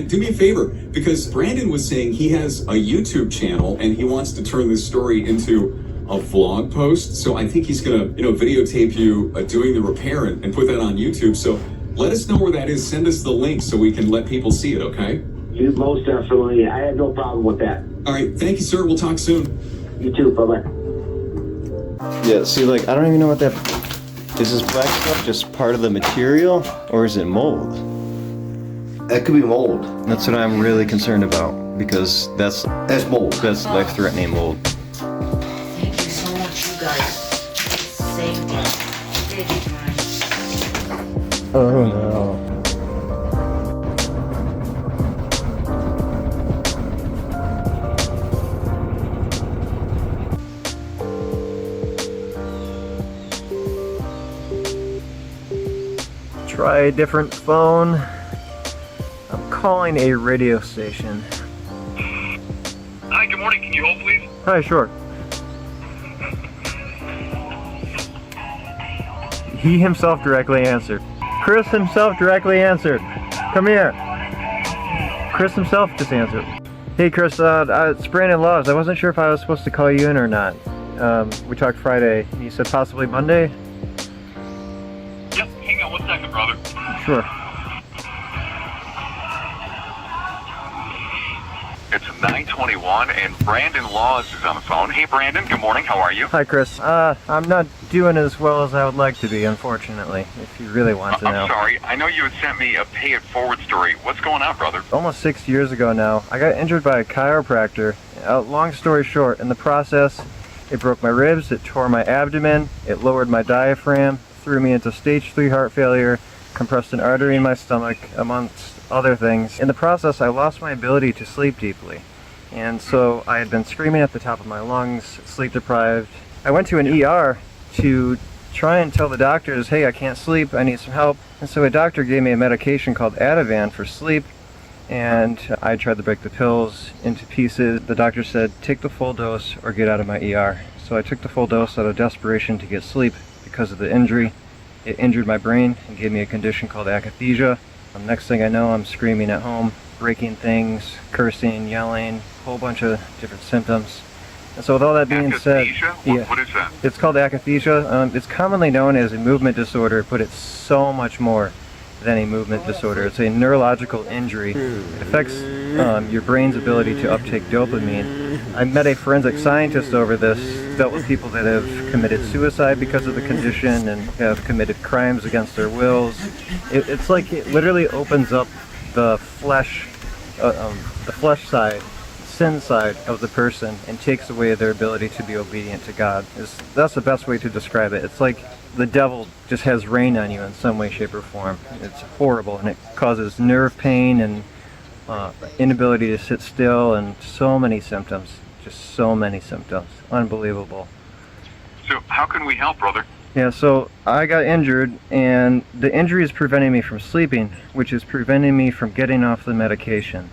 Do me a favor, because Brandon was saying he has a YouTube channel and he wants to turn this story into a vlog post. So I think he's gonna, videotape you doing the repair and put that on YouTube. So let us know where that is. Send us the link so we can let people see it, okay? You most definitely. I have no problem with that. All right, thank you, sir. We'll talk soon. You too. Bye-bye. Yeah, see, like, I don't even know what that... Is this black stuff just part of the material, or is it mold? That could be mold. That's what I'm really concerned about, because that's mold. That's life-threatening mold. Thank you so much, you guys. Saved me. Big time. Oh no. Try a different phone. I'm calling a radio station. Hi, good morning. Can you hold, please? Hi, sure. He himself directly answered. Chris himself directly answered. Come here. Chris himself just answered. Hey Chris, it's Brandon Laws. I wasn't sure if I was supposed to call you in or not. We talked Friday. You said possibly Monday? Yep, hang on 1 second, brother. Sure. It's 9:21 and Brandon Laws is on the phone. Hey Brandon, good morning. How are you? Hi Chris. I'm not doing as well as I would like to be, unfortunately, if you really want to know. I'm sorry. I know you had sent me a pay it forward story. What's going on, brother? Almost 6 years ago now, I got injured by a chiropractor. Long story short, in the process, it broke my ribs, it tore my abdomen, it lowered my diaphragm, threw me into stage 3 heart failure, compressed an artery in my stomach, amongst other things. In the process, I lost my ability to sleep deeply. And so I had been screaming at the top of my lungs, sleep deprived. I went to an ER to try and tell the doctors, hey, I can't sleep, I need some help. And so a doctor gave me a medication called Ativan for sleep, and I tried to break the pills into pieces. The doctor said, take the full dose or get out of my ER. So I took the full dose out of desperation to get sleep because of the injury. It injured my brain and gave me a condition called akathisia. Next thing I know, I'm screaming at home, breaking things, cursing, yelling, a whole bunch of different symptoms. And so with all that being said, What is that? it's called akathisia. It's commonly known as a movement disorder, but it's so much more than a movement disorder. It's a neurological injury. It affects your brain's ability to uptake dopamine. I met a forensic scientist over this, dealt with people that have committed suicide because of the condition and have committed crimes against their wills. It's like it literally opens up the flesh side, sin side of the person, and takes away their ability to be obedient to God. That's the best way to describe it. It's like the devil just has reign on you in some way, shape, or form. It's horrible, and it causes nerve pain and inability to sit still, and so many symptoms. Just so many symptoms. Unbelievable. So how can we help, brother? Yeah, so I got injured, and the injury is preventing me from sleeping, which is preventing me from getting off the medication.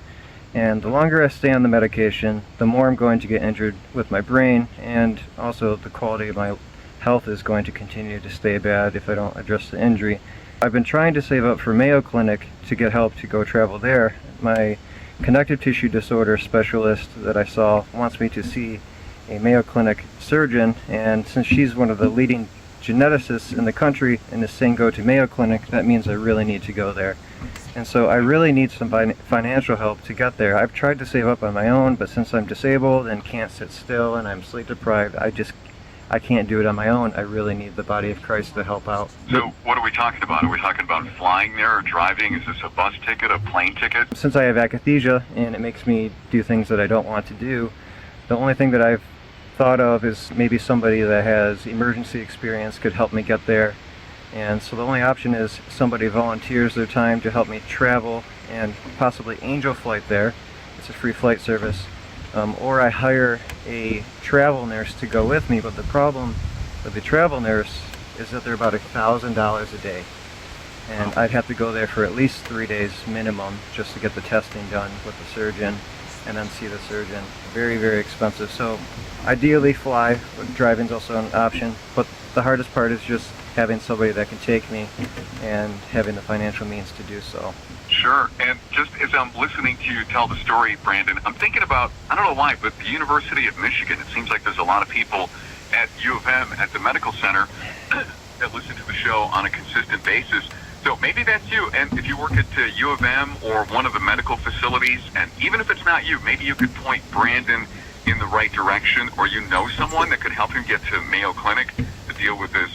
And the longer I stay on the medication, the more I'm going to get injured with my brain, and also the quality of my health is going to continue to stay bad if I don't address the injury. I've been trying to save up for Mayo Clinic to get help to go travel there. My connective tissue disorder specialist that I saw wants me to see a Mayo Clinic surgeon, and since she's one of the leading geneticists in the country and is saying go to Mayo Clinic, that means I really need to go there. And so I really need some financial help to get there. I've tried to save up on my own, but since I'm disabled and can't sit still and I'm sleep deprived, I can't do it on my own. I really need the body of Christ to help out. So what are we talking about? Are we talking about flying there or driving? Is this a bus ticket, a plane ticket? Since I have akathisia and it makes me do things that I don't want to do, the only thing that I've thought of is maybe somebody that has emergency experience could help me get there. And so the only option is somebody volunteers their time to help me travel and possibly angel flight there. It's a free flight service. Or I hire a travel nurse to go with me, but the problem with the travel nurse is that they're about $1,000 a day. And I'd have to go there for at least 3 days minimum just to get the testing done with the surgeon and then see the surgeon. Very, very expensive. So ideally fly, but driving's also an option. But the hardest part is just having somebody that can take me and having the financial means to do so. Sure. And just as I'm listening to you tell the story, Brandon, I'm thinking about, I don't know why, but the University of Michigan. It seems like there's a lot of people at U of M at the medical center that listen to the show on a consistent basis. So maybe that's you. And if you work at U of M or one of the medical facilities, and even if it's not you, maybe you could point Brandon in the right direction, or you know someone that could help him get to Mayo Clinic to deal with this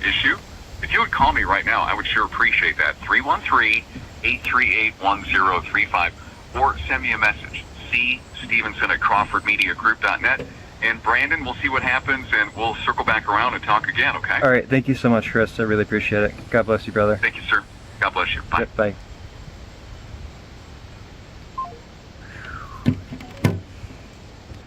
issue. If you would call me right now, I would sure appreciate that. 313-838-1035, or send me a message, cstevenson@crawfordmediagroup.net. And Brandon, we'll see what happens, and we'll circle back around and talk again, okay? All right, thank you so much, Chris. I really appreciate it. God bless you, brother. Thank you, sir. God bless you. Bye. Yep, bye.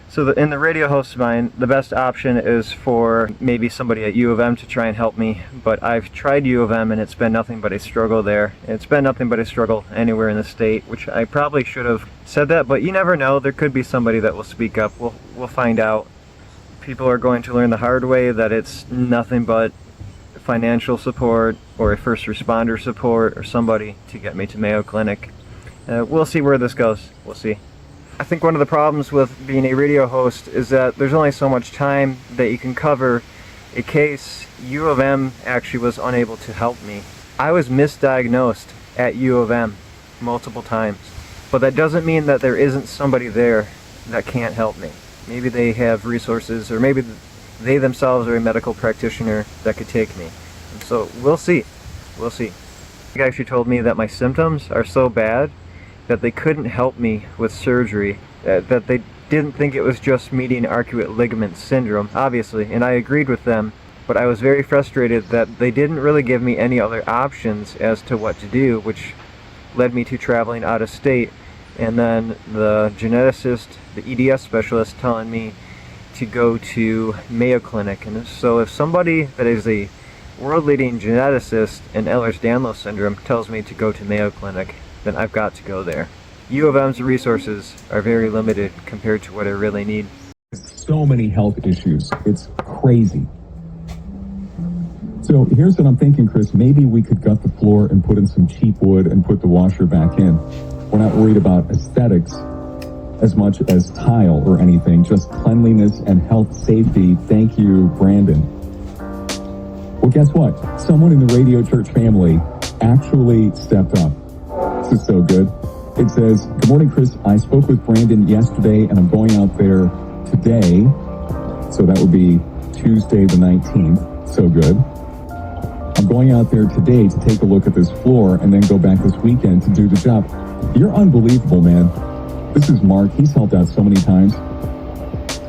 So in the radio host's mind, the best option is for maybe somebody at U of M to try and help me, but I've tried U of M and it's been nothing but a struggle there. It's been nothing but a struggle anywhere in the state, which I probably should have said that, but you never know. There could be somebody that will speak up. We'll find out. People are going to learn the hard way that it's nothing but financial support or a first responder support or somebody to get me to Mayo Clinic. We'll see where this goes. We'll see. I think one of the problems with being a radio host is that there's only so much time that you can cover a case. U of M actually was unable to help me. I was misdiagnosed at U of M multiple times, but that doesn't mean that there isn't somebody there that can't help me. Maybe they have resources, or maybe they themselves are a medical practitioner that could take me. And so we'll see. We'll see. The guy actually told me that my symptoms are so bad that they couldn't help me with surgery, that they didn't think it was just median arcuate ligament syndrome, obviously, and I agreed with them, but I was very frustrated that they didn't really give me any other options as to what to do, which led me to traveling out of state, and then the geneticist, the EDS specialist, telling me to go to Mayo Clinic. And so if somebody that is a world-leading geneticist in Ehlers-Danlos syndrome tells me to go to Mayo Clinic, then I've got to go there. U of M's resources are very limited compared to what I really need. So many health issues. It's crazy. So here's what I'm thinking, Chris. Maybe we could gut the floor and put in some cheap wood and put the washer back in. We're not worried about aesthetics as much as tile or anything, just cleanliness and health safety. Thank you, Brandon. Well, guess what? Someone in the Radio Church family actually stepped up. This is so good. It says, "Good morning, Chris. I spoke with Brandon yesterday, and I'm going out there today." So that would be Tuesday the 19th. So good. "I'm going out there today to take a look at this floor and then go back this weekend to do the job." You're unbelievable, man. This is Mark. He's helped out so many times.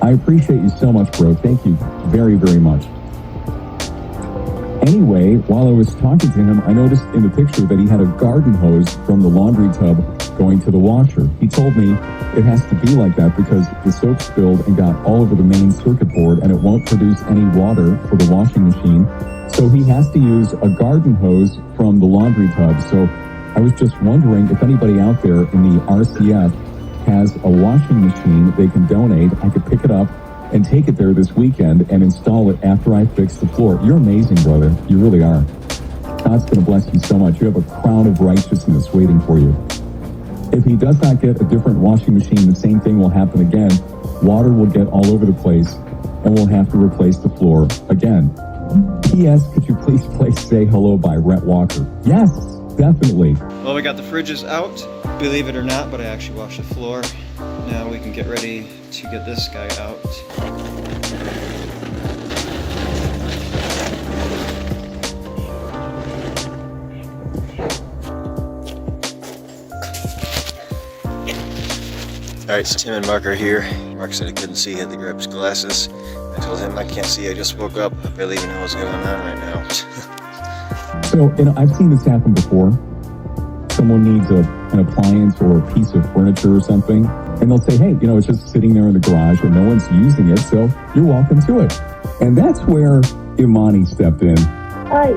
I appreciate you so much, bro. Thank you very, very much. Anyway, while I was talking to him, I noticed in the picture that he had a garden hose from the laundry tub going to the washer. He told me it has to be like that because the soap spilled and got all over the main circuit board and it won't produce any water for the washing machine. So he has to use a garden hose from the laundry tub. So I was just wondering if anybody out there in the RCF has a washing machine they can donate. I could pick it up and take it there this weekend and install it after I fix the floor. You're amazing, brother. You really are. God's going to bless you so much. You have a crown of righteousness waiting for you. If he does not get a different washing machine, the same thing will happen again. Water will get all over the place, and we'll have to replace the floor again. P.S. Could you please play Say Hello by Rhett Walker? Yes, definitely. Well, we got the fridges out, believe it or not, but I actually washed the floor. Now we can get ready to get this guy out. Alright, so Tim and Mark are here. Mark said he couldn't see, he had to grab his glasses. I told him I can't see, I just woke up. I barely even know what's going on right now. So, I've seen this happen before. Someone needs an appliance or a piece of furniture or something, and they'll say, hey, it's just sitting there in the garage and no one's using it, so you're welcome to it. And that's where Imani stepped in.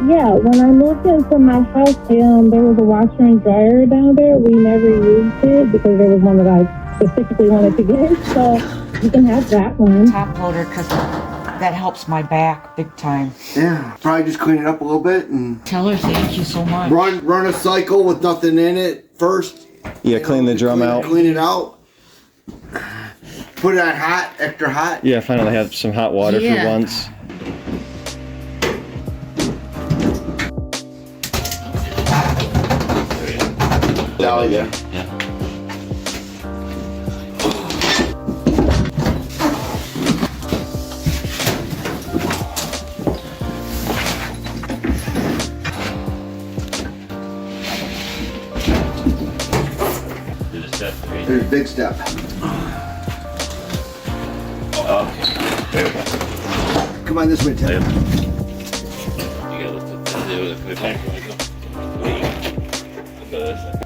Yeah, when I moved into my house, there was a washer and dryer down there. We never used it because there was one that I specifically wanted to get, so you can have that one. Top loader, because that helps my back big time. Yeah, probably just clean it up a little bit and Tell her thank you so much. run a cycle with nothing in it. first. Yeah, clean the drum out. Clean it out. Put it on hot, extra hot. Yeah, finally have some hot water for Yeah. once. Oh, yeah. There's a big step. Come on this way, Tim.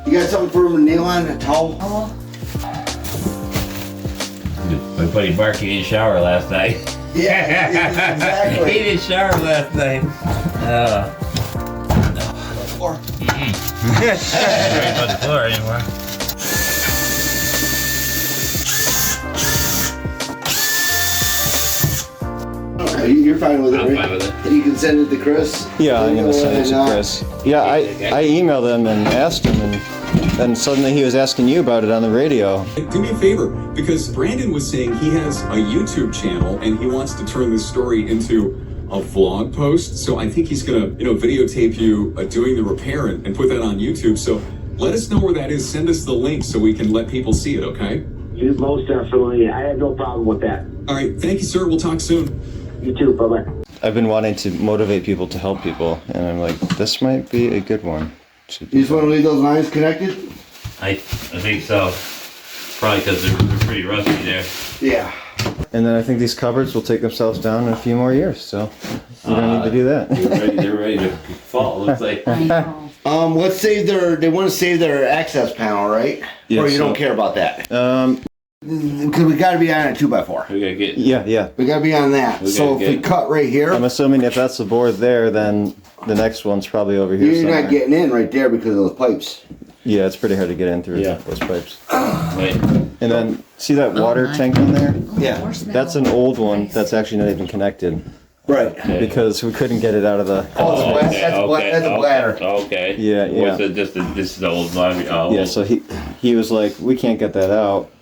You got something for him to kneel on? A towel? My buddy Mark, he didn't shower last night. Yeah, He exactly. didn't shower last night. Or Not on the floor anymore. you're fine with it, I'm right? fine with it. You can send it to Chris. Yeah, I'm gonna send it to And, Chris. Yeah, I emailed him and asked him, and then suddenly he was asking you about it on the radio. Do me a favor, because Brandon was saying he has a YouTube channel and he wants to turn this story into a vlog post. So I think he's gonna, videotape you doing the repair and put that on YouTube. So let us know where that is. Send us the link so we can let people see it, okay? You most definitely. I have no problem with that. All right, thank you, sir. We'll talk soon. You too. Bye-bye. I've been wanting to motivate people to help people, and I'm like, this might be a good one. You just want to leave those lines connected? I think so. Probably because they're pretty rusty there. Yeah. And then I think these cupboards will take themselves down in a few more years, so we don't need to do that. They're ready to fall, looks like. I know. Let's save they want to save their access panel, right? Yeah, or you so- don't care about that? Because we got to be on a 2x4. We gotta get. Yeah. We got to be on that. We So gotta if we get- cut right here, I'm assuming if that's the board there, then the next one's probably over here you're somewhere. not getting in right there because of those pipes. Yeah, it's pretty hard to get in through Yeah. those pipes. Wait. And then, see that water my. tank in there? Yeah. That's an old one that's actually not even connected Right. because we couldn't get it out of the... Oh, that's a bladder. Okay. Yeah. What's it, this is the old laundry. Oh. Yeah, so he was like, we can't get that out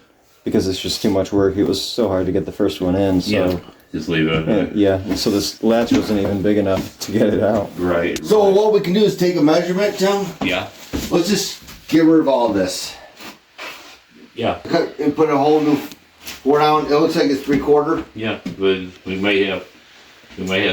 because it's just too much work. It was so hard to get the first one in, so... Yeah. Just leave it. Yeah, and so this latch wasn't even big enough to get it out. Right. So what we can do is take a measurement, Tim. Yeah. Let's just get rid of all this. Yeah. Cut and put a whole new four down. It looks like it's 3/4. Yeah. But we might have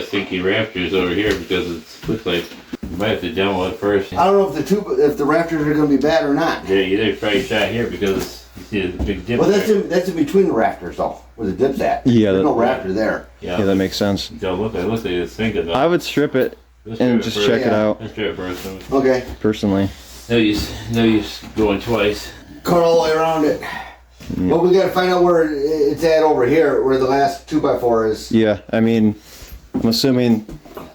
stinky rafters over here because it looks like we might have to demo it first. I don't know if the rafters are going to be bad or not. Yeah, you did probably shot here because you see the big dip. Well, there. that's in between the rafters though, where the dip's at. Yeah, There's no that- raptor there. Yeah, that makes sense. It looks like it's sinking though. I would strip it Let's and do it just first. check it Yeah. out, Let's do it first. Okay. personally. No use going twice. Cut all the way around it. But we got to find out where it's at over here, where the last 2x4 is. Yeah, I mean, I'm assuming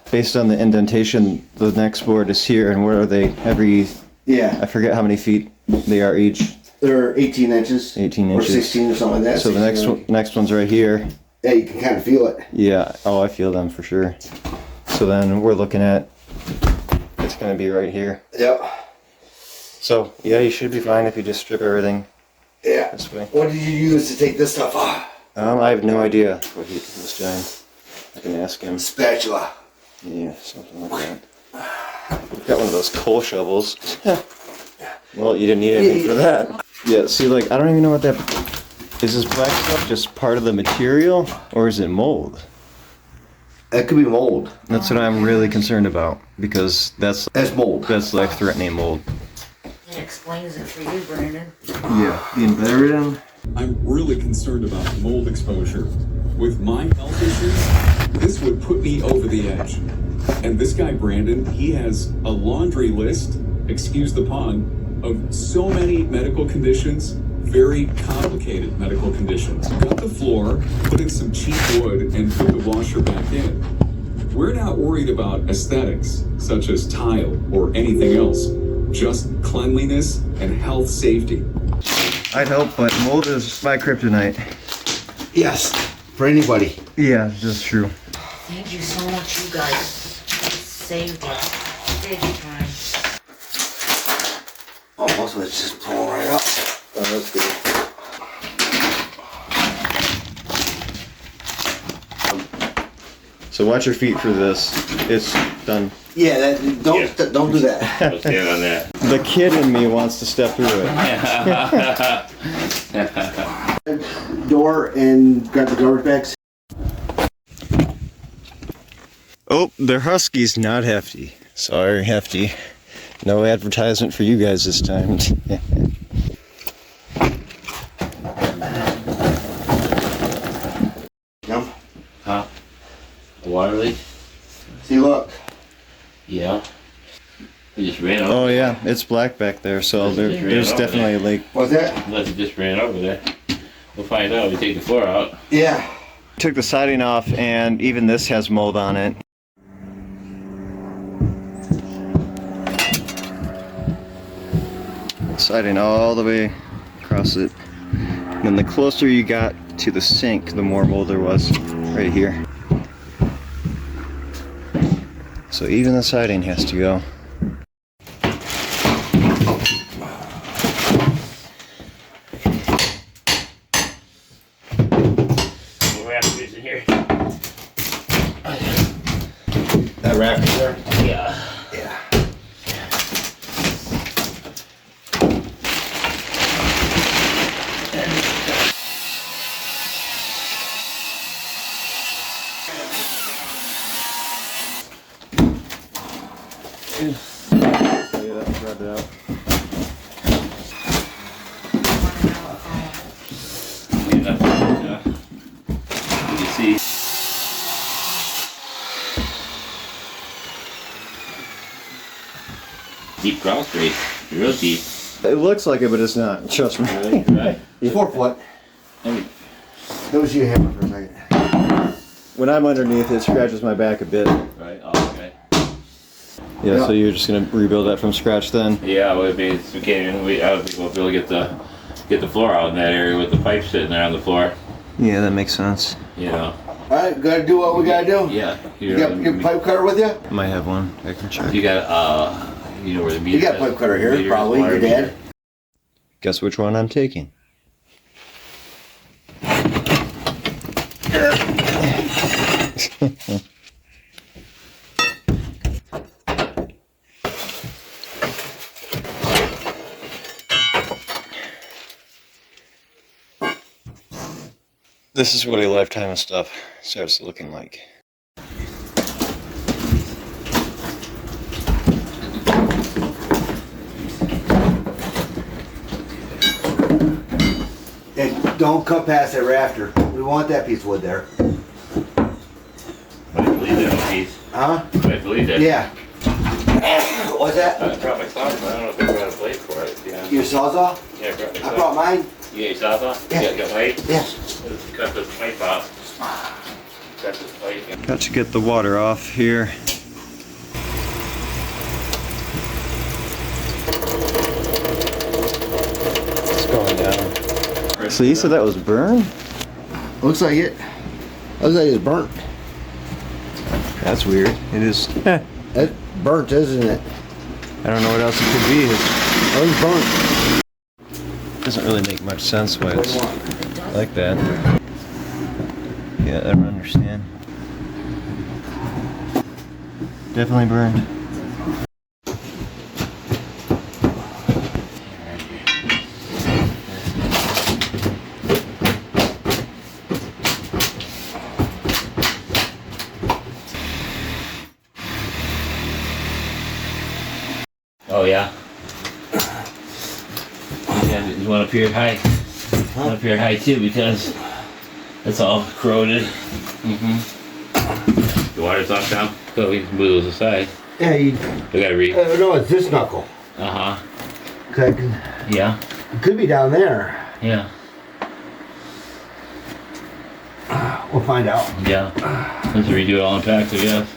based on the indentation, the next board is here, and where are they? I Yeah, forget how many feet they are each. they're 18 inches. 18 Or inches. 16 or something like that. So the 16. next one's right here. Yeah, you can kind of feel it. Yeah. Oh, I feel them for sure. So then we're looking at it's gonna be right here. Yep. So yeah, you should be fine if you just strip everything Yeah. this way. What did you use to take this stuff off? I have no idea what he was doing. I can ask him. Spatula. Yeah, something like that. We've got one of those coal shovels. Well, you didn't need anything for that. Yeah, see, like, I don't even know what that... Is this black stuff just part of the material, or is it mold? That could be mold. That's what I'm really concerned about, because that's mold. life-threatening mold. That explains it for you, Brandon. Yeah, being buried in... I'm really concerned about mold exposure. With my health issues, this would put me over the edge. And this guy, Brandon, he has a laundry list, excuse the pun, of so many medical conditions, very complicated medical conditions. Cut the floor, put in some cheap wood, and put the washer back in. We're not worried about aesthetics, such as tile or anything else, just cleanliness and health safety. I'd help, but mold is my kryptonite. Yes. For anybody. Yeah, that's true. Thank you so much, you guys. Saved it. Big time. Oh, so it's just pulling right up. Oh, that's good. So watch your feet for this. It's done. Yeah, don't do that. Let's get on that. The kid in me wants to step through it. Door and grab the garbage bags. Oh, they're Huskies, not Hefty. Sorry, Hefty. No advertisement for you guys this time. No. Huh? A water leak? See, look. Yeah. He just ran over. Oh yeah, it's black back there, so there's definitely a leak. What's that? Unless he just ran over there. We'll find out. We take the floor out. Yeah. Took the siding off, and even this has mold on it. Siding all the way across it. And then the closer you got to the sink, the more mold there was right here. So even the siding has to go. Rafters in here. That rafter there? Yeah. Yeah. Grab it out. You see. Deep crawl space. Real deep. It looks like it, but it's not. Trust me. Really? Right. 4 foot. I mean, Those you hammer for a second. When I'm underneath, it scratches my back a bit. right. Oh, okay. Yeah, so you're just gonna rebuild that from scratch then? Yeah, well, I mean, we can't even. I don't think we'll be able to get the floor out in that area with the pipe sitting there on the floor. Yeah, that makes sense. You know. Alright, gotta do what we gotta do. Yeah. You got your pipe cutter with you? Might have one. I can check. You got you know where the meter. You got a pipe cutter here, probably, your dad. Guess which one I'm taking? This is what a lifetime of stuff starts looking like. And don't cut past that rafter. We want that piece of wood there. I believe that piece. Huh? I believe that. Yeah. What's that? I brought my saw, but I don't know if I brought a blade for it. Yeah. Your sawzall? Yeah, I brought my saw. I brought mine. You got your sawzall? Yeah. You got light? Yeah. Let's cut this pipe off. Cut this pipe. Got to get the water off here. It's going down. So you said that was burned? Looks like it. Looks like it's burnt. That's weird. It is. It's burnt, isn't it? I don't know what else it could be. It's burnt. It doesn't really make much sense why it's like that. Yeah, I don't understand. Definitely burned. Oh yeah. Yeah, you want up here high. Want up here high too because it's all corroded. The water's off now. So we can move those aside. Yeah, you. We gotta read. No, it's this knuckle. Uh-huh. Yeah. It could be down there. Yeah. We'll find out. Yeah. Let's redo it all in packs, I guess.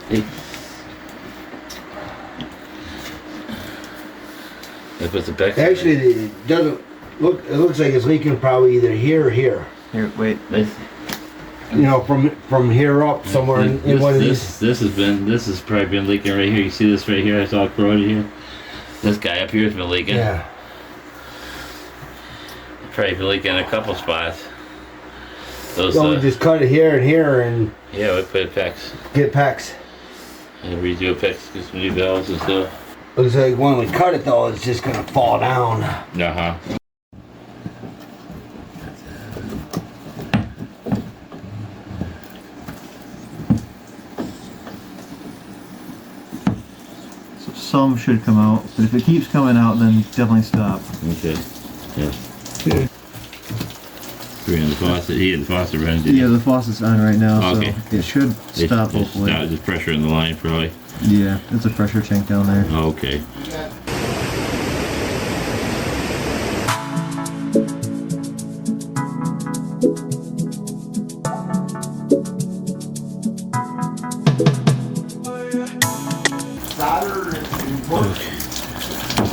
Hey. That puts the back. Actually, it doesn't look. It looks like it's leaking probably either here or here. Here, wait. You know, from here up somewhere in one of these. This has probably been leaking right here. You see this right here? It's all corroded here. This guy up here's been leaking. Yeah. Probably been leaking in a couple spots. Those, So we just cut it here and here and yeah, we put PEX. get PEX. And redo PEX, get some new valves and stuff. Looks like when we cut it though, it's just gonna fall down. Uh-huh. So some should come out, but if it keeps coming out, then definitely stop. Okay. Yeah. Three on the faucet. He and the faucet running. Yeah, the faucet's on right now, Okay. so it should stop hopefully. Just pressure in the line probably. Yeah, it's a pressure tank down there. Okay. Solder and torch.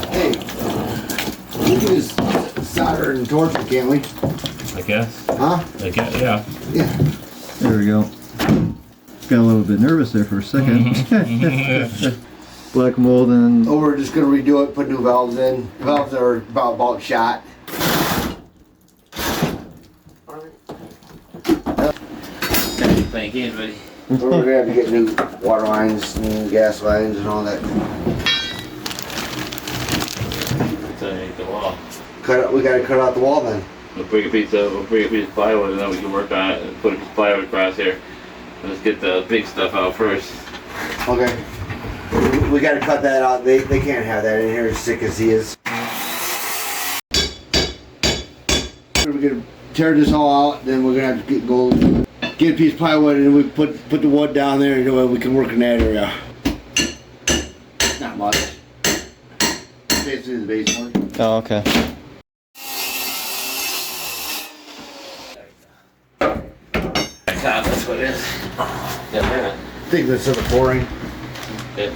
Hey, we can just solder and torch it, can't we? I guess. Huh? I guess, yeah. Yeah. There we go. Got a little bit nervous there for a second. Black mold and Oh, we're just gonna redo it, put new valves in. The valves are about shot. Playing games, buddy. We're gonna have to get new water lines, new gas lines, and all that. That's underneath the wall. We gotta cut out the wall then. We'll bring a piece of plywood and then we can work on it and put a piece of plywood across here. Let's get the big stuff out first. Okay. We gotta cut that out. They can't have that in here as sick as he is. We're gonna tear this all out, then we're gonna have to get a piece of plywood and we put the wood down there and we can work in that area. Not much. Basically the basement. oh, okay. That's what it is. Yeah, Thickness of the pouring. okay.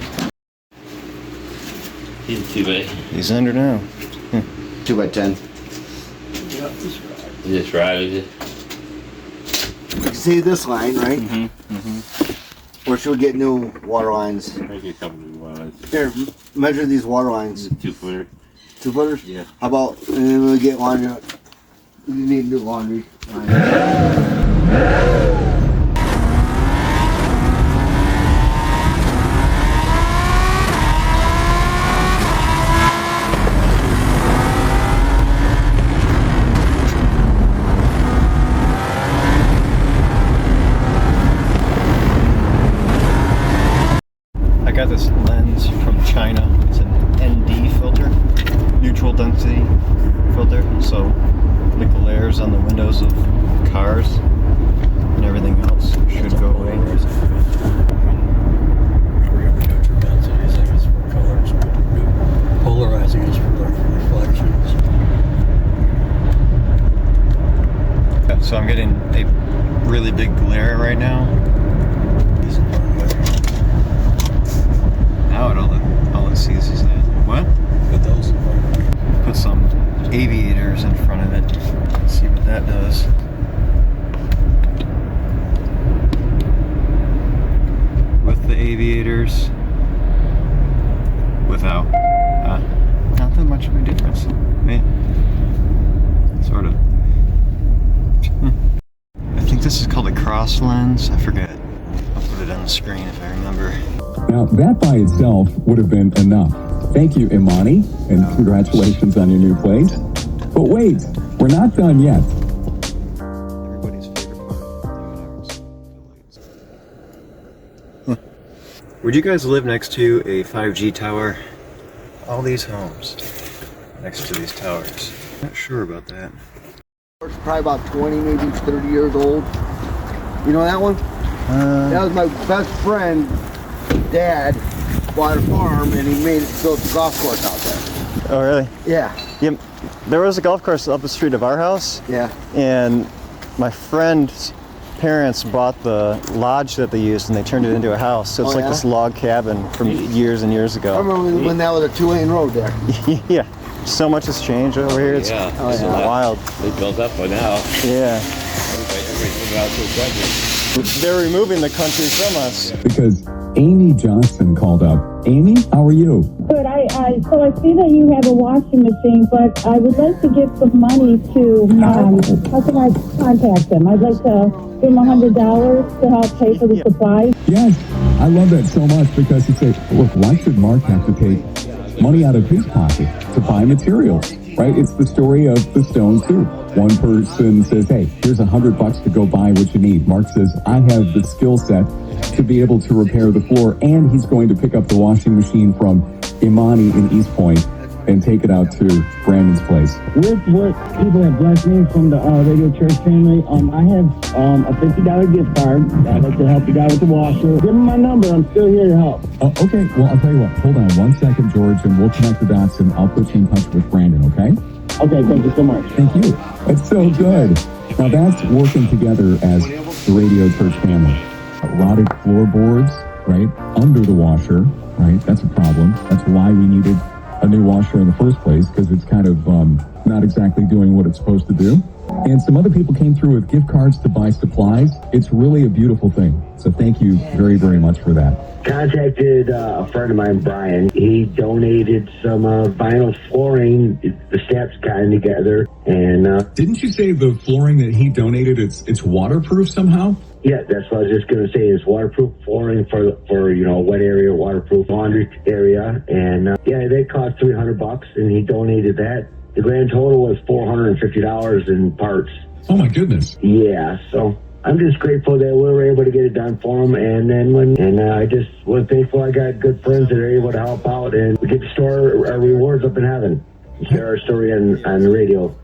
He's 2 by. He's under now. 2 by 10. Just right, is it? You can see this line, right? Mm-hmm. Or should we get new water lines? Maybe a couple of ones. Here, measure these water lines. 2-footer. 2 footers? Yeah. How about, and then we'll get laundry. We need new laundry line. I got this lens from China. It's an ND filter, neutral density filter. So the glares on the windows of cars and everything else should go away. Polarizing is for the reflections. So I'm getting a really big glare right now. Now all it sees is that. What? Put some aviators in front of it. Let's see what that does. With the aviators. Without. Not that much of a difference. Sort of. I think this is called a cross lens. I forget. I'll put it on the screen if I remember. Now, that by itself would have been enough. Thank you, Imani, and congratulations on your new place. But wait, we're not done yet. Everybody's favorite part. Would you guys live next to a 5G tower? All these homes next to these towers. Not sure about that. It's probably about 20, maybe 30 years old. You know that one? That was my best friend. Dad bought a farm and he built a golf course out there. Oh, really? Yeah. Yep. There was a golf course up the street of our house. Yeah. And my friend's parents bought the lodge that they used and they turned it into a house. So it's Oh, like yeah? this log cabin from years and years I ago. remember when that was a 2-lane road there. Yeah. So much has changed over here. It's wild. They built up by now. Yeah. Everybody's moving out to the country. They're removing the country from us. Because Amy Johnson called up Amy, how are you? Good. So I see that you have a washing machine, but I would like to give some money to, how can I contact them? I'd like to give them $100 to help pay for the supplies. Yes, I love that so much because it's look, why should Mark have to take money out of his pocket to buy materials, right? It's the story of the stone soup. One person says, hey, here's $100 to go buy what you need. Mark says, I have the skill set to be able to repair the floor, and he's going to pick up the washing machine from Imani in East Point and take it out to Brandon's place. With what people have blessed me from the Radio Church family, I have a $50 gift card. I'd like to help the guy with the washer. Give him my number. I'm still here to help. Okay, well, I'll tell you what. Hold on 1 second, George, and we'll connect the dots, and I'll put you in touch with Brandon, okay? Okay, thank you so much. Thank you. That's so good. Now, that's working together as the Radio Church family. Rotted floorboards, right, under the washer, right? That's a problem. That's why we needed a new washer in the first place, because it's kind of not exactly doing what it's supposed to do. And some other people came through with gift cards to buy supplies. It's really a beautiful thing. So thank you very, very much for that. Contacted a friend of mine, Brian. He donated some vinyl flooring. The staff's gotten together, and Didn't you say the flooring that he donated, it's waterproof somehow? yeah, that's what I was just gonna say. Is waterproof flooring for wet area, waterproof laundry area, and yeah, they cost $300, and he donated that. The grand total was $450 in parts. Oh my goodness. Yeah, so I'm just grateful that we were able to get it done for him, and then I just was thankful I got good friends that are able to help out, and we get to store our rewards up in heaven and share our story on the radio.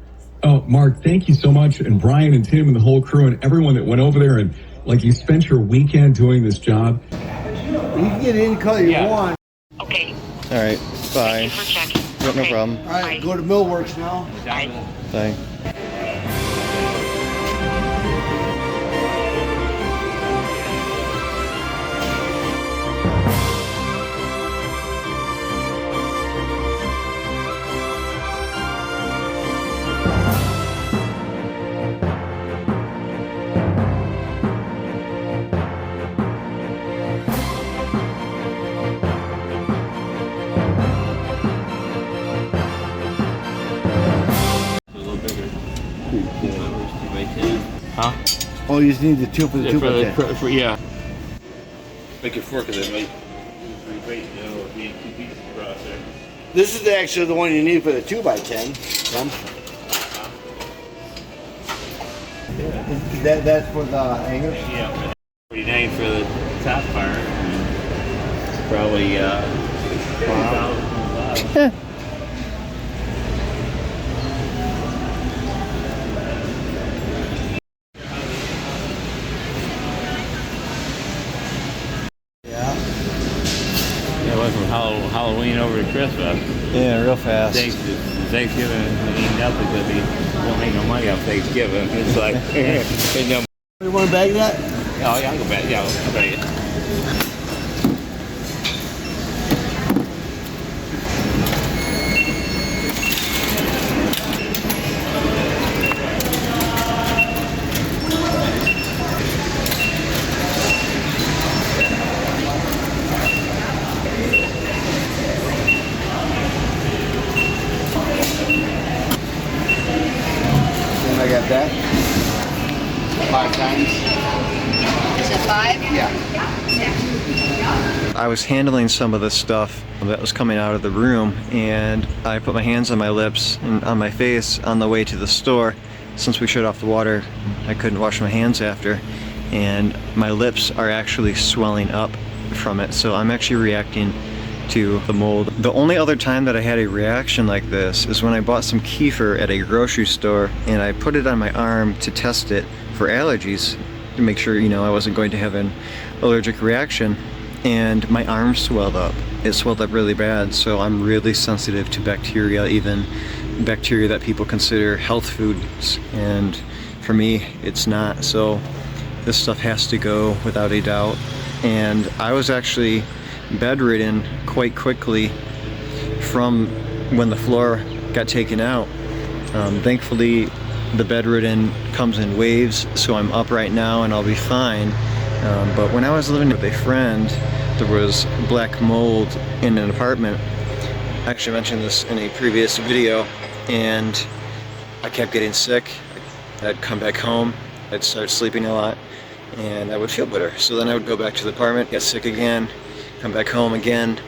Oh, Mark, thank you so much. And Brian and Tim and the whole crew and everyone that went over there and you spent your weekend doing this job. You can get any color you want. Okay. All right. Bye. Thank you for checking. Yep, no Okay. problem. All right, go to Millworks now. Bye. Bye. Huh? Oh, you just need the two for the two by 10. Yeah. Make it 4 because it might be being 2 pieces across there. This is actually the one you need for the 2 by 10. That's for the hangers? Yeah. 49 for the top part. It's probably $2,000. Halloween over to Christmas. Yeah, real fast. Thanksgiving ain't nothing because they don't make no money off Thanksgiving. It's like, You want to bag that? Oh, yeah, I'll go back. Yeah, I'll bag it. I got that. 5 times. Is it 5? Yeah. I was handling some of the stuff that was coming out of the room, and I put my hands on my lips and on my face on the way to the store. Since we shut off the water, I couldn't wash my hands after, and my lips are actually swelling up from it, so I'm actually reacting to the mold. The only other time that I had a reaction like this is when I bought some kefir at a grocery store, and I put it on my arm to test it for allergies to make sure, I wasn't going to have an allergic reaction, and my arm swelled up. It swelled up really bad, so I'm really sensitive to bacteria, even bacteria that people consider health foods, and for me it's not. So this stuff has to go without a doubt. And I was actually bedridden quite quickly from when the floor got taken out. Thankfully the bedridden comes in waves, so I'm up right now and I'll be fine. But when I was living with a friend, there was black mold in an apartment. I actually mentioned this in a previous video, and I kept getting sick. I'd come back home, I'd start sleeping a lot, and I would feel better. So then I would go back to the apartment, get sick again, come back home again,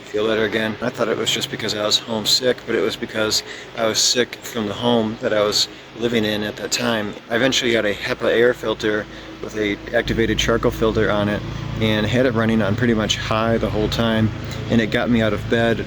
feel better again. I thought it was just because I was homesick, but it was because I was sick from the home that I was living in at that time. I eventually got a HEPA air filter with a activated charcoal filter on it, and had it running on pretty much high the whole time, and it got me out of bed.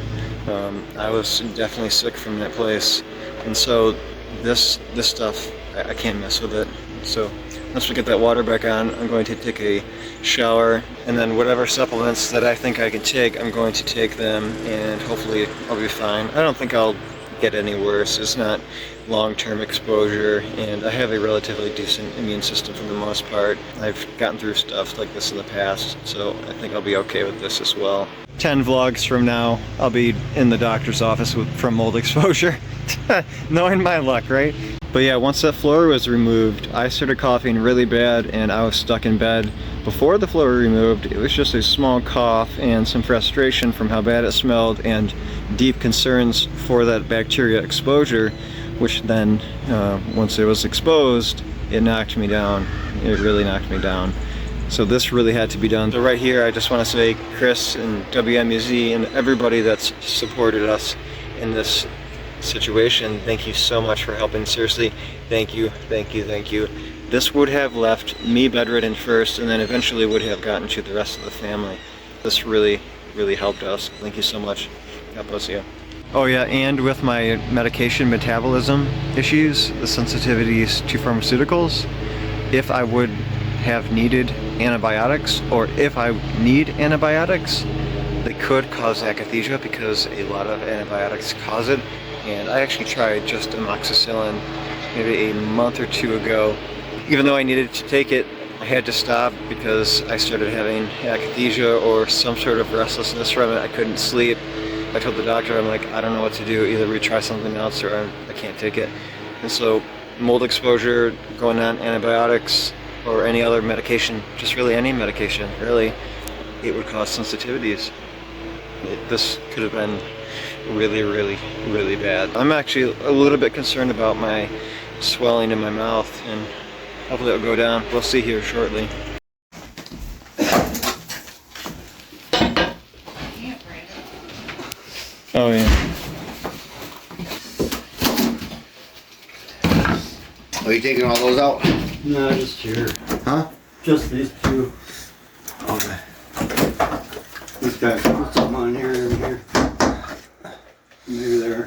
I was definitely sick from that place, and so this stuff, I can't mess with it. So once we get that water back on, I'm going to take a shower, and then whatever supplements that I think I can take, I'm going to take them, and hopefully I'll be fine. I don't think I'll get any worse. It's not long-term exposure, and I have a relatively decent immune system for the most part. I've gotten through stuff like this in the past, so I think I'll be okay with this as well. 10 vlogs from now, I'll be in the doctor's office from mold exposure. Knowing my luck, right? But yeah, once that floor was removed, I started coughing really bad, and I was stuck in bed. Before the floor was removed, it was just a small cough and some frustration from how bad it smelled, and deep concerns for that bacteria exposure, which then, once it was exposed, it knocked me down. It really knocked me down. So this really had to be done. So right here, I just want to say Chris and WMUZ and everybody that's supported us in this situation, thank you so much for helping. Seriously, thank you, thank you, thank you. This would have left me bedridden first, and then eventually would have gotten to the rest of the family. This really, really helped us. Thank you so much. God bless you. Oh yeah, and with my medication metabolism issues, the sensitivities to pharmaceuticals, if I would have needed antibiotics, or if I need antibiotics, they could cause akathisia because a lot of antibiotics cause it. And I actually tried just amoxicillin maybe a month or two ago. Even though I needed to take it, I had to stop because I started having akathisia or some sort of restlessness from it. I couldn't sleep. I told the doctor, I'm like, I don't know what to do. Either we try something else or I can't take it. And so mold exposure, going on antibiotics, or any other medication, just really any medication, really, it would cause sensitivities. This could have been really, really, really bad. I'm actually a little bit concerned about my swelling in my mouth, and hopefully it'll go down. We'll see here shortly. Oh yeah. Are you taking all those out? No, just here. Huh? Just these two. Okay. These guys put some on here and here. Maybe there.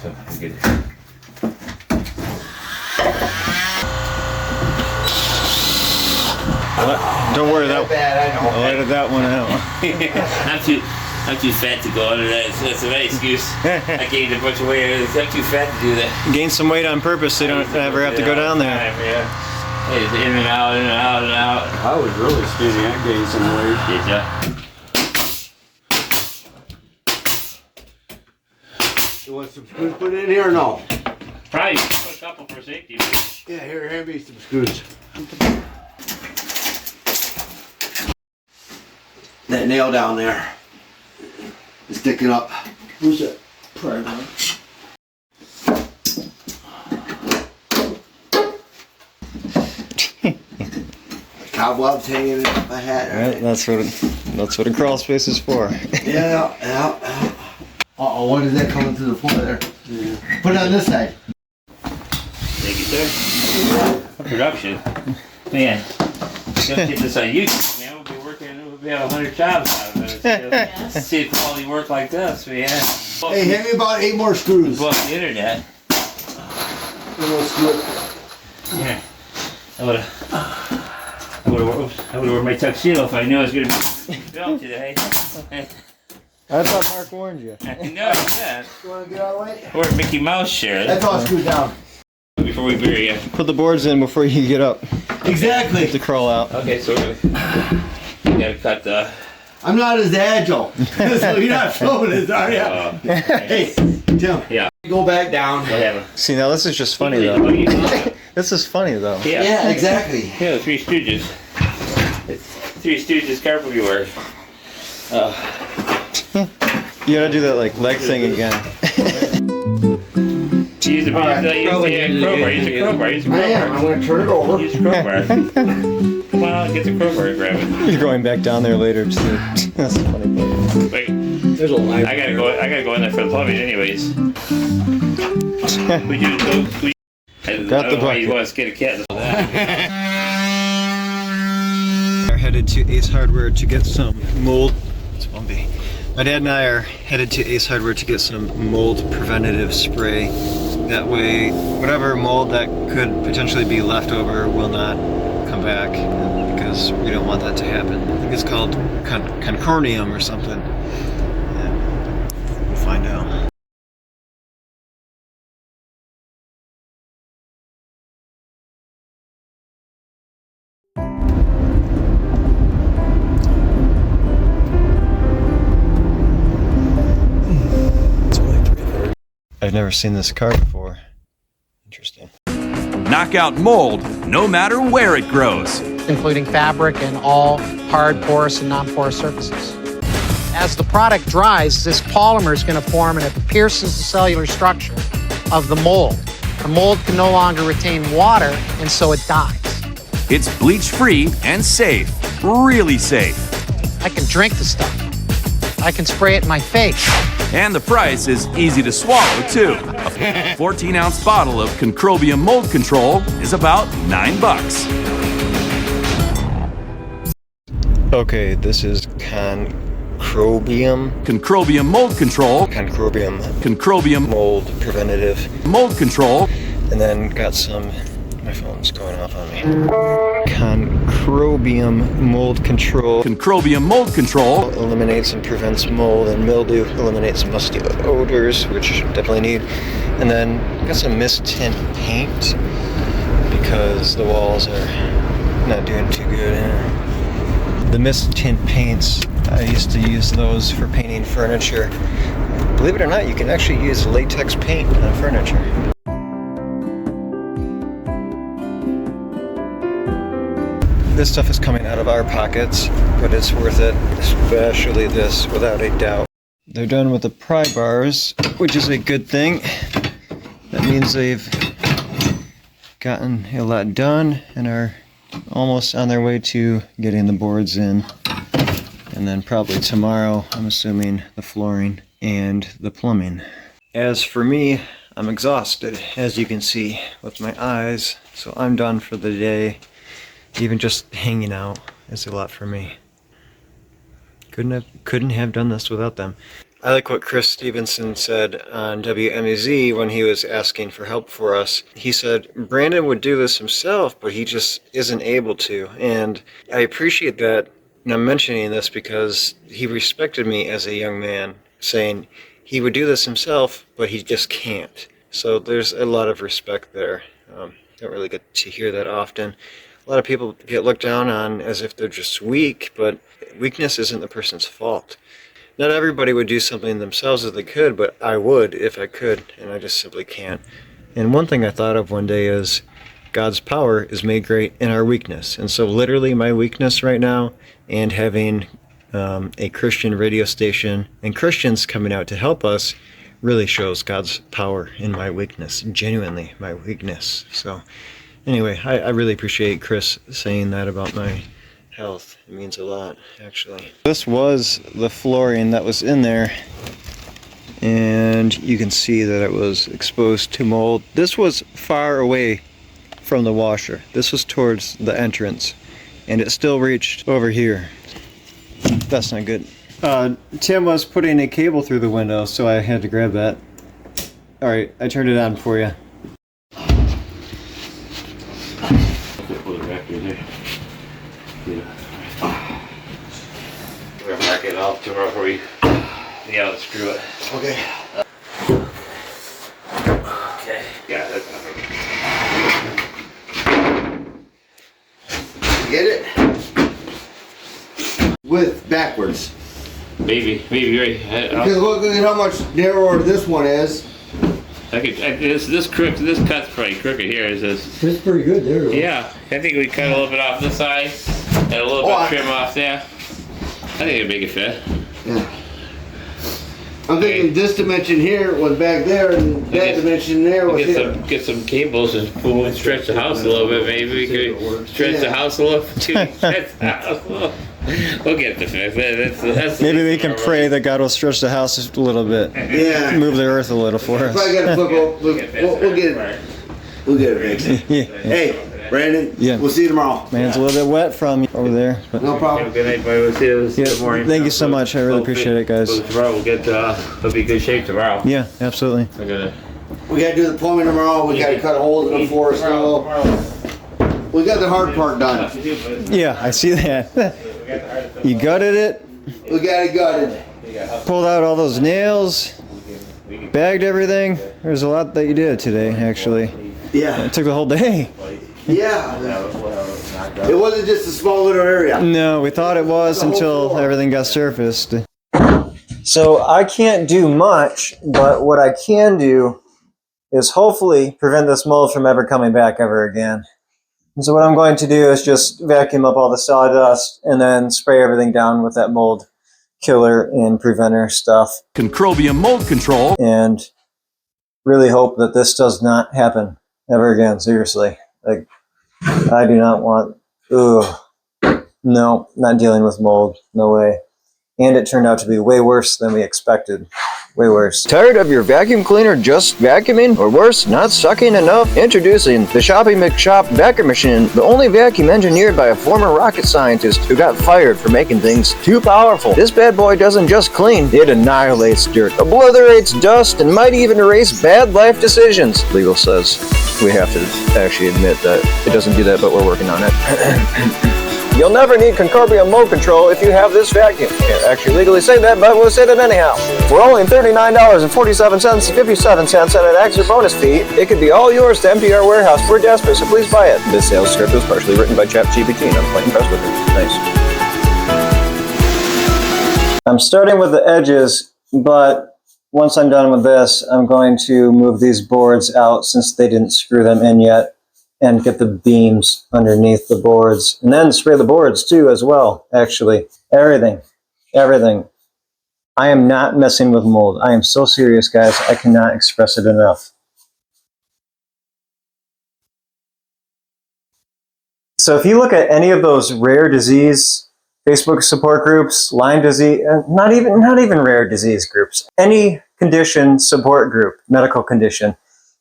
So, good. Don't worry, Not bad, I know. I'll edit that one out. I'm too fat to go under that. That's a bad excuse. I gained a bunch of weight. I'm too fat to do that. Gain some weight on purpose so you don't ever have to go down there. Yeah. It's in and out, in and out, and out. I was really skinny. I gained some weight. Did ya? You want some screws put in here or no? Probably put a couple for safety. Yeah, here, hand me some screws. That nail down there is sticking up. Who's that? Primer. Cobwebs hanging in my hat. Right, that's what a crawl space is for. Yeah. Uh-oh, what is that coming through the floor there? Yeah. Put it on this side. Thank you, sir. Production. Man, don't get this on YouTube, man. We'll be working, we'll be having 100 jobs out of it. Yes. See if quality work like this, man. Hey, hand me about 8 more screws. Well, the internet. Yeah. I would wear my tuxedo if I knew I was going to be filmed today. I thought Mark warned you. No, yeah. You want to get out of the way? Or a Mickey Mouse shirt. That's all screwed down. Before we bury you. Put the boards in before you get up. Exactly. To crawl out. Okay, so we gotta cut the... I'm not as agile. So you're not filming this, are you? Hey, Tim. Yeah. Go back down. Whatever. See, now this is just funny though. This is funny though. Yeah, exactly. Yeah, the Three Stooges. Three Stooges carpentry work. You gotta do that like leg thing again. Use a crowbar. Use a crowbar. I am. I'm gonna turn it over. Use a crowbar. Come on out and get the crowbar and grab it. You're going back down there later too. That's the funny part. Wait. There's a line. I gotta go in there for the plumbing anyways. We do go. Got the bucket. You want to get a cat. We're headed to Ace Hardware to get some mold. My dad and I are headed to Ace Hardware to get some mold preventative spray. That way, whatever mold that could potentially be left over will not come back, because we don't want that to happen. I think it's called concordium or something. Yeah, we'll find out. I've never seen this car before. Interesting. Knock out mold no matter where it grows. Including fabric and all hard, porous, and non-porous surfaces. As the product dries, this polymer is going to form and it pierces the cellular structure of the mold. The mold can no longer retain water, and so it dies. It's bleach-free and safe. Really safe. I can drink the stuff. I can spray it in my face. And the price is easy to swallow, too. A 14-ounce bottle of Concrobium Mold Control is about $9. Okay, this is Concrobium. Concrobium Mold Control. Concrobium Mold Preventative Mold Control. And then got some, my phone's going off on me. Concrobium Mold Control. Concrobium Mold Control eliminates and prevents mold and mildew, eliminates musty odors, which definitely need. And then got some mist tint paint because the walls are not doing too good. The mist tint paints, I used to use those for painting furniture. Believe it or not, you can actually use latex paint on furniture. This stuff is coming out of our pockets, but it's worth it, especially this, without a doubt. They're done with the pry bars, which is a good thing. That means they've gotten a lot done and are almost on their way to getting the boards in. And then probably tomorrow, I'm assuming, the flooring and the plumbing. As for me, I'm exhausted, as you can see with my eyes, so I'm done for the day. Even just hanging out is a lot for me. Couldn't have done this without them. I like what Chris Stevenson said on WMEZ when he was asking for help for us. He said Brandon would do this himself, but he just isn't able to. And I appreciate that. And I'm mentioning this because he respected me as a young man, saying he would do this himself, but he just can't. So there's a lot of respect there. Don't really get to hear that often. A lot of people get looked down on as if they're just weak, but weakness isn't the person's fault. Not everybody would do something themselves if they could, but I would if I could, and I just simply can't. And one thing I thought of one day is God's power is made great in our weakness. And so literally my weakness right now, and having a Christian radio station and Christians coming out to help us, really shows God's power in my weakness, genuinely my weakness. So anyway, I really appreciate Chris saying that about my health. It means a lot, actually. This was the flooring that was in there, and you can see that it was exposed to mold. This was far away from the washer. This was towards the entrance, and it still reached over here. That's not good. Tim was putting a cable through the window, so I had to grab that. Alright, I turned it on for you. We're gonna mark it off tomorrow before we screw it. Okay. Okay. Yeah, that's not Get it? With backwards. maybe right. Because look at how much narrower this one is. This cut's pretty crooked here. It's pretty good there. Yeah, I think we cut a little bit off this side and a little bit trim off there. I think it'd make it fit. Yeah. I'm thinking this dimension here was back there, and that dimension there was here. Get some cables and stretch the house a little bit. Maybe we could stretch the house a little too. We'll get the fix. That's Maybe we can pray that God will stretch the house just a little bit. Yeah. Move the earth a little for us. Probably gotta flip over. We'll get it. We'll get it fixed. Yeah. Hey, Brandon. Yeah. We'll see you tomorrow. Man, it's a little bit wet from over there. But no problem. Good night, buddy. We'll see you this morning. Thank you so much. I really appreciate it, guys. Tomorrow we'll get. We'll be in good shape tomorrow. Yeah, absolutely. We gotta do the plumbing tomorrow. We gotta cut holes in the floor still. We got the hard part done. Yeah, I see that. You gutted it. We got it gutted. Pulled out all those nails. Bagged everything. There's a lot that you did today, actually. Yeah. It took the whole day. Yeah. It wasn't just a small little area. No, we thought it was until everything got surfaced. So I can't do much, but what I can do is hopefully prevent this mold from ever coming back ever again. And so what I'm going to do is just vacuum up all the sawdust and then spray everything down with that mold killer and preventer stuff. Concrobium mold control. And really hope that this does not happen ever again, seriously. Like, I do not want, no, not dealing with mold, no way. And it turned out to be way worse than we expected. Way worse. Tired of your vacuum cleaner just vacuuming? Or worse, not sucking enough? Introducing the Shoppy McShop Vacuum Machine, the only vacuum engineered by a former rocket scientist who got fired for making things too powerful. This bad boy doesn't just clean, it annihilates dirt, obliterates dust, and might even erase bad life decisions. Legal says we have to actually admit that it doesn't do that, but we're working on it. You'll never need Concrobium mold control if you have this vacuum. Can't actually legally say that, but we'll say that anyhow. For only $39.47, 57 cents, and an extra bonus fee, it could be all yours to empty our warehouse. We're desperate, so please buy it. This sales script was partially written by ChatGPT, and I'm quite impressed with it. Nice. I'm starting with the edges, but once I'm done with this, I'm going to move these boards out since they didn't screw them in yet, and get the beams underneath the boards, and then spray the boards too as well, actually. Everything. I am not messing with mold. I am so serious, guys. I cannot express it enough. So if you look at any of those rare disease Facebook support groups, Lyme disease, not even rare disease groups, any condition support group, medical condition,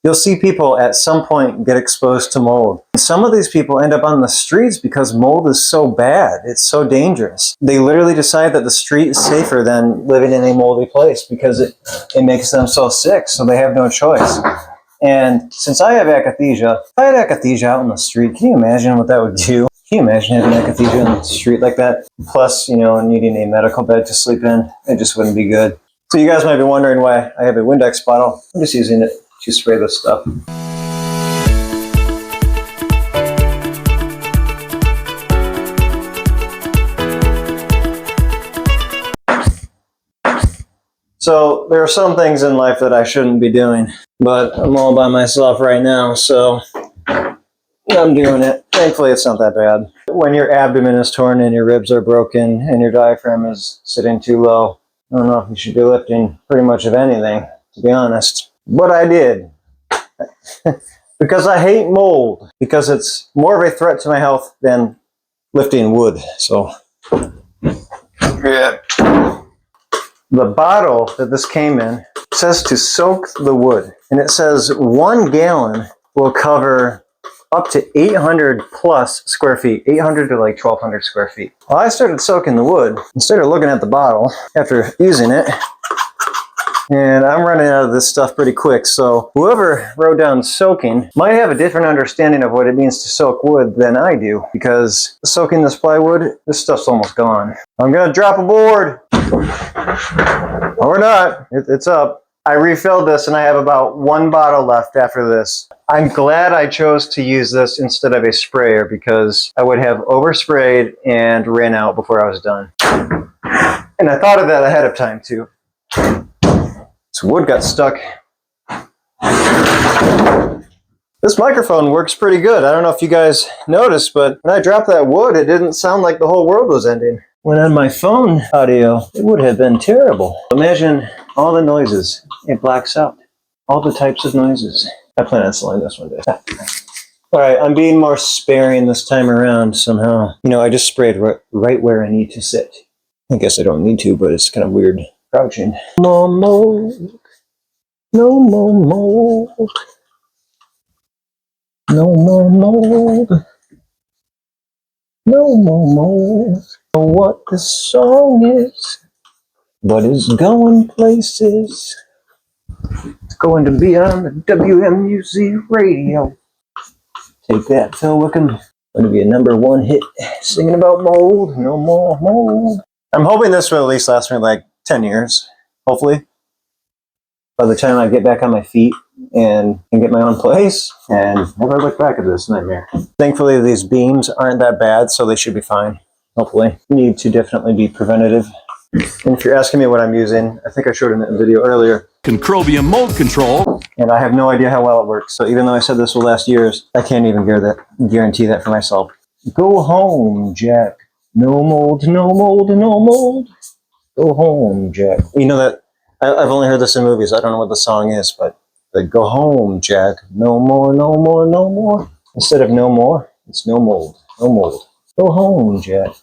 you'll see people at some point get exposed to mold. Some of these people end up on the streets because mold is so bad. It's so dangerous. They literally decide that the street is safer than living in a moldy place because it makes them so sick, so they have no choice. And since I have akathisia, if I had akathisia out in the street, can you imagine what that would do? Can you imagine having akathisia in the street like that? Plus, needing a medical bed to sleep in. It just wouldn't be good. So you guys might be wondering why I have a Windex bottle. I'm just using it to spray this stuff. So there are some things in life that I shouldn't be doing, but I'm all by myself right now, so I'm doing it. Thankfully, it's not that bad. When your abdomen is torn and your ribs are broken and your diaphragm is sitting too low, I don't know if you should be lifting pretty much of anything, to be honest. But I did. Because I hate mold. Because it's more of a threat to my health than lifting wood. So, yeah. The bottle that this came in says to soak the wood. And it says 1 gallon will cover up to 800 plus square feet. 800 to like 1,200 square feet. Well, I started soaking the wood and started looking at the bottle after using it. And I'm running out of this stuff pretty quick, so whoever wrote down soaking might have a different understanding of what it means to soak wood than I do, because soaking this plywood, this stuff's almost gone. I'm gonna drop a board! Or not, it's up. I refilled this and I have about 1 bottle left after this. I'm glad I chose to use this instead of a sprayer because I would have oversprayed and ran out before I was done. And I thought of that ahead of time too. This wood got stuck. This microphone works pretty good. I don't know if you guys noticed, but when I dropped that wood, it didn't sound like the whole world was ending. When on my phone audio, it would have been terrible. Imagine all the noises. It blacks out. All the types of noises. I plan on selling this one day. Alright, I'm being more sparing this time around somehow. You know, I just sprayed right where I need to sit. I guess I don't need to, but it's kind of weird crouching. More mold. No more mold. No more mold. No more mold. I know what this song is, but it's going places. It's going to be on the WMUZ radio. Take that, Phil Wickham. Going to be a #1 hit. Singing about mold. No more mold. I'm hoping this will at least last me like 10 years. Hopefully. By the time I get back on my feet and can get my own place and never look back at this nightmare. Thankfully, these beams aren't that bad, so they should be fine. Hopefully. Need to definitely be preventative. And if you're asking me what I'm using, I think I showed in that video earlier. Concrobium mold control. And I have no idea how well it works. So even though I said this will last years, I can't even guarantee that for myself. Go home, Jack. No mold, no mold, no mold. Go home, Jack. You know that, I've only heard this in movies. I don't know what the song is, but go home, Jack. No more, no more, no more. Instead of no more, it's no mold, no mold. Go home, Jack.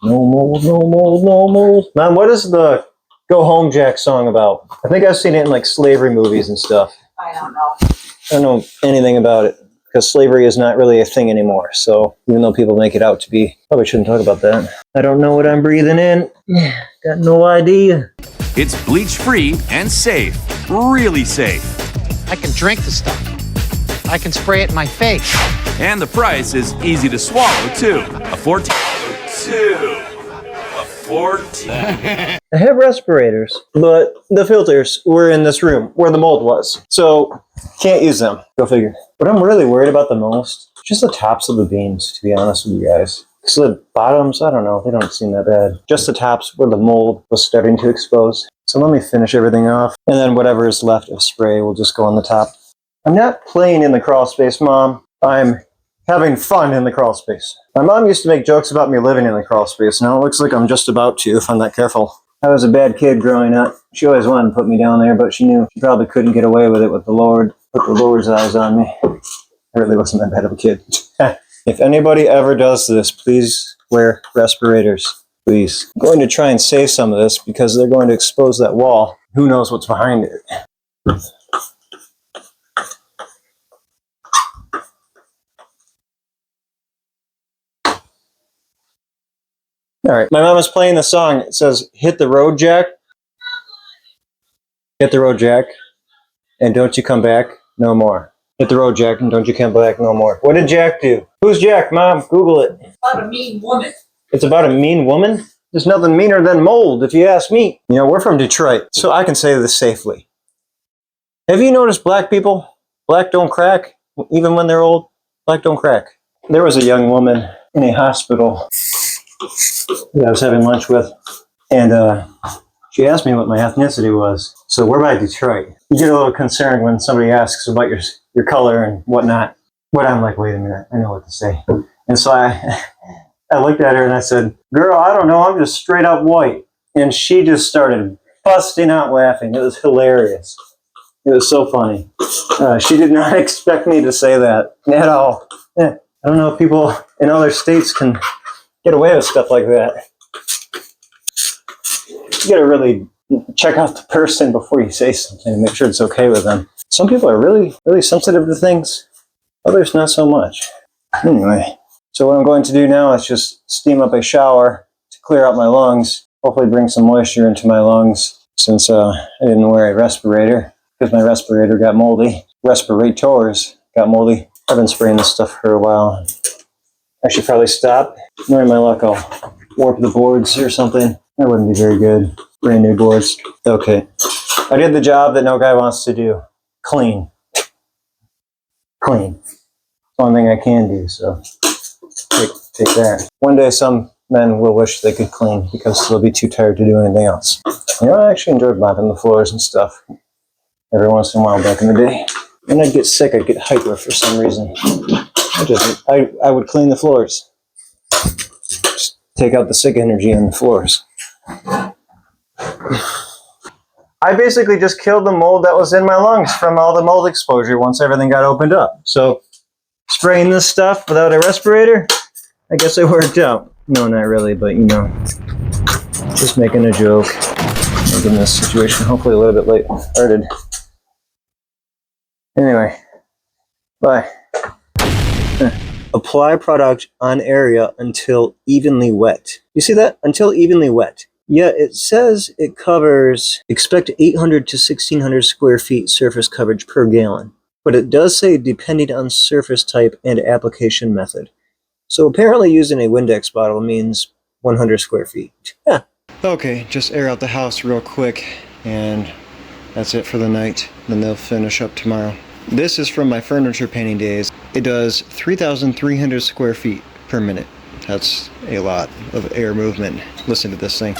No mold, no mold, no mold. Mom, what is the Go Home Jack song about? I think I've seen it in like slavery movies and stuff. I don't know. I don't know anything about it because slavery is not really a thing anymore. So even though people make it out to be, probably shouldn't talk about that. I don't know what I'm breathing in. Got no idea. It's bleach-free and safe. Really safe. I can drink the stuff. I can spray it in my face. And the price is easy to swallow, too. A 14. I have respirators, but the filters were in this room where the mold was. So can't use them. Go figure. What I'm really worried about the most, just the tops of the beams, to be honest with you guys. So the bottoms, I don't know, they don't seem that bad. Just the tops where the mold was starting to expose. So let me finish everything off. And then whatever is left of spray will just go on the top. I'm not playing in the crawl space, Mom. I'm having fun in the crawl space. My mom used to make jokes about me living in the crawl space. Now it looks like I'm just about to if I'm not careful. I was a bad kid growing up. She always wanted to put me down there, but she knew she probably couldn't get away with it with the Lord's eyes on me. I really wasn't that bad of a kid. If anybody ever does this, please wear respirators. Please. I'm going to try and save some of this because they're going to expose that wall. Who knows what's behind it? All right, my mom is playing the song. It says, "Hit the road, Jack. Hit the road, Jack. And don't you come back no more. Hit the road, Jack, and don't you come back no more." What did Jack do? Who's Jack, Mom? Google it. About a mean woman. It's about a mean woman? There's nothing meaner than mold, if you ask me. You know, we're from Detroit, so I can say this safely. Have you noticed black people? Black don't crack, even when they're old. Black don't crack. There was a young woman in a hospital that I was having lunch with, and she asked me what my ethnicity was. So we're by Detroit. You get a little concerned when somebody asks about your color and whatnot. But I'm like, wait a minute, I know what to say. And so I looked at her and I said, "Girl, I don't know, I'm just straight up white." And she just started busting out laughing. It was hilarious. It was so funny. She did not expect me to say that at all. I don't know if people in other states can get away with stuff like that. You gotta really check out the person before you say something and make sure it's okay with them. Some people are really, really sensitive to things. Others not so much. Anyway, so what I'm going to do now is just steam up a shower to clear out my lungs. Hopefully bring some moisture into my lungs since I didn't wear a respirator because my respirator got moldy. Respirators got moldy. I've been spraying this stuff for a while. I should probably stop. Knowing my luck, I'll warp the boards or something. That wouldn't be very good. Brand new boards. Okay. I did the job that no guy wants to do. Clean. Clean. One thing I can do, so take that. One day some men will wish they could clean because they'll be too tired to do anything else. You know, I actually enjoyed mopping the floors and stuff every once in a while back in the day. When I'd get sick, I'd get hyper for some reason. I would clean the floors. Just take out the sick energy in the floors. I basically just killed the mold that was in my lungs from all the mold exposure once everything got opened up. So spraying this stuff without a respirator, I guess it worked out. No, not really, but you know, just making a joke. In this situation, hopefully a little bit late started. Anyway, bye. Apply product on area until evenly wet. You see that? Until evenly wet. Yeah, it says it covers, expect 800 to 1600 square feet surface coverage per gallon. But it does say depending on surface type and application method. So apparently using a Windex bottle means 100 square feet. Yeah. Okay, just air out the house real quick, and that's it for the night. Then they'll finish up tomorrow. This is from my furniture painting days. It does 3,300 square feet per minute. That's a lot of air movement. Listen to this thing.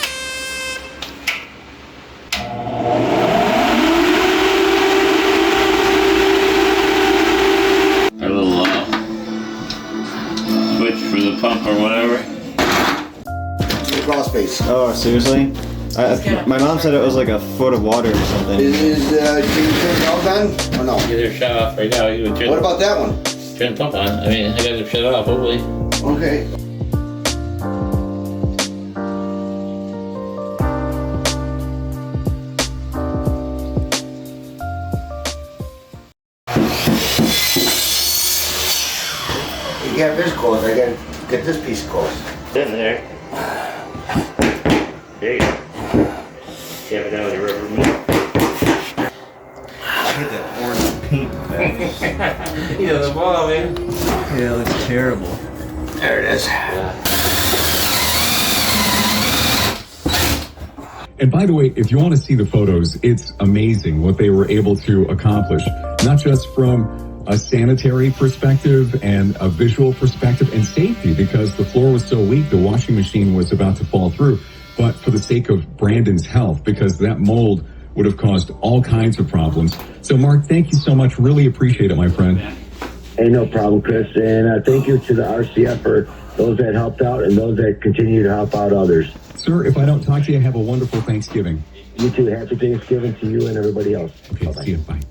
A little switch for the pump or whatever. Crawl space. Oh, seriously? My mom said it was like a foot of water or something. Is can you turn it off on? Or no? Get her shut off right now. What about that one? Turn the pump on. I mean, I got to shut it off, hopefully. Okay. You got this closed. I got to get this piece closed. It's in there. There you go. You have it down with your rubber meat. I hate that orange paint back. Yeah, the ball, man. Yeah, it looks terrible. There it is. Yeah. And by the way, if you want to see the photos, it's amazing what they were able to accomplish, not just from a sanitary perspective and a visual perspective and safety, because the floor was so weak, the washing machine was about to fall through, but for the sake of Brandon's health, because that mold would have caused all kinds of problems. So Mark, thank you so much. Really appreciate it, my friend. Hey, no problem, Chris. And thank you to the RCF for those that helped out and those that continue to help out others. Sir, if I don't talk to you, have a wonderful Thanksgiving. You too. Happy Thanksgiving to you and everybody else. Okay, Bye-bye. see you. Bye.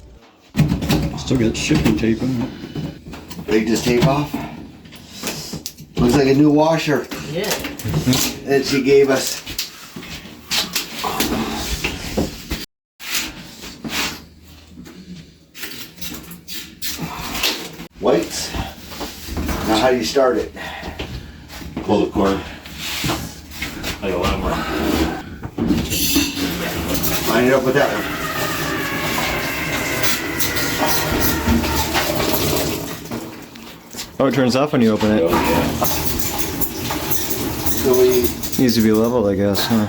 Still got shipping tape on it. Take this tape off. Looks like a new washer Yeah. that she gave us. Whites. Now how do you start it? Pull the cord. Like a lot more. Line it up with that one. Oh, it turns off when you open it. So we Needs to be leveled, I guess, huh?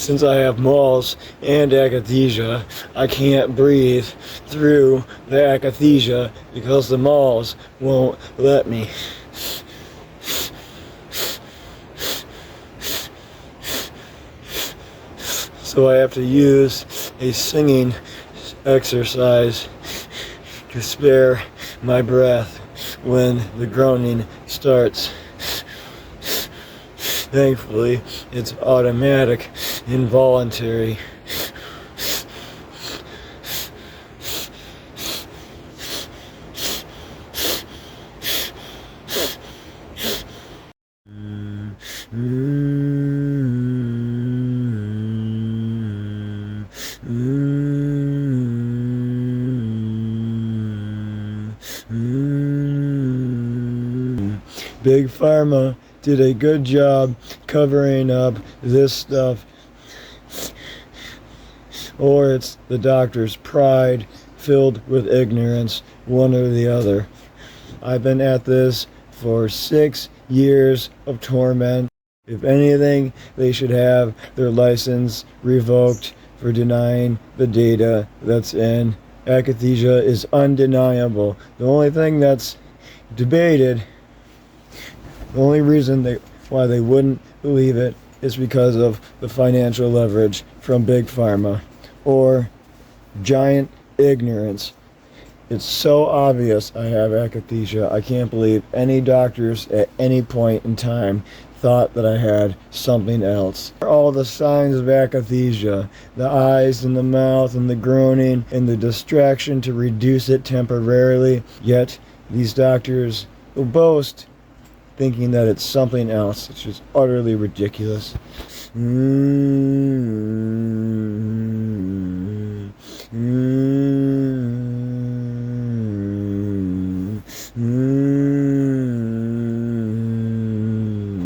since I have moles and akathisia, I can't breathe through the akathisia because the moles won't let me. So I have to use a singing exercise to spare my breath when the groaning starts. Thankfully, it's automatic, involuntary. Big Pharma did a good job covering up this stuff. Or it's the doctor's pride filled with ignorance, one or the other. I've been at this for 6 years of torment. If anything, they should have their license revoked for denying the data that's in. Akathisia is undeniable. The only thing that's debated, the only reason why they wouldn't believe it is because of the financial leverage from Big Pharma or giant ignorance. It's so obvious I have akathisia. I can't believe any doctors at any point in time thought that I had something else. All the signs of akathisia, the eyes and the mouth and the groaning and the distraction to reduce it temporarily, yet these doctors will boast thinking that it's something else. It's just utterly ridiculous.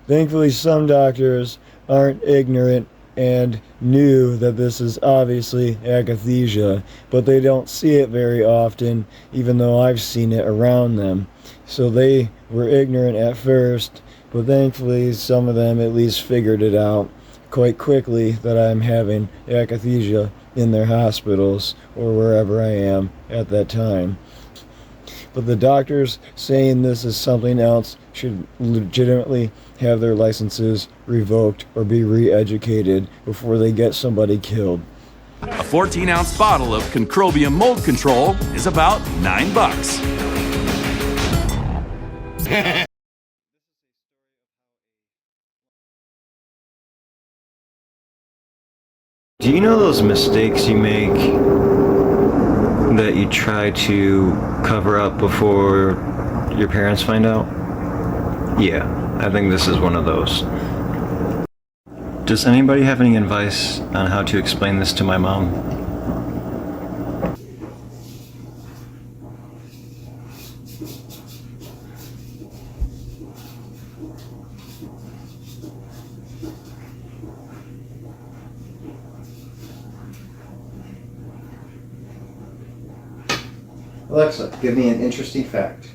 Thankfully, some doctors aren't ignorant and knew that this is obviously akathisia, but they don't see it very often, even though I've seen it around them. So they were ignorant at first, but thankfully some of them at least figured it out quite quickly that I'm having akathisia in their hospitals or wherever I am at that time. But the doctors saying this is something else should legitimately have their licenses revoked or be re-educated before they get somebody killed. A 14-ounce bottle of Concrobium mold control is about $9. Do you know those mistakes you make that you try to cover up before your parents find out? Yeah, I think this is one of those. Does anybody have any advice on how to explain this to my mom? Alexa, give me an interesting fact.